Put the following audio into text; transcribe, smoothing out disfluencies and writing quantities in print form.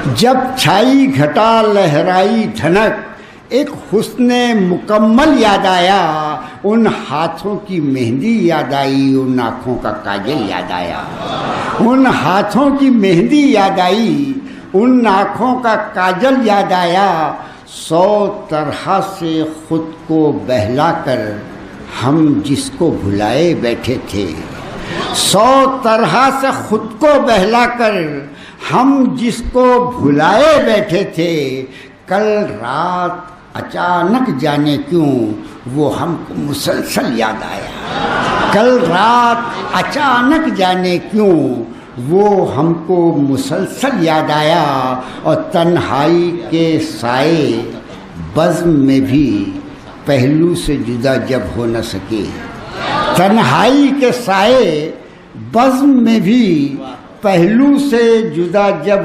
जब छाई घटा लहराई धनक, एक हुस्ने मुकम्मल याद आया, उन हाथों की मेहंदी याद आई, उन आँखों का काजल याद आया। उन हाथों की मेहंदी याद आई, उन आँखों का काजल याद आया। 100 तरह से खुद को बहलाकर हम जिसको भुलाए बैठे थे, 100 तरह से खुद को बहलाकर हम जिसको भुलाए बैठे थे, कल रात अचानक जाने क्यों वो हमको मुसलसल याद आया। कल रात अचानक जाने क्यों वो हमको मुसलसल याद आया। और तन्हाई के साए बज़्म में भी पहलू से जुदा जब हो न सके, तन्हाई के साए बज़्म में भी पहलू से जुदा जब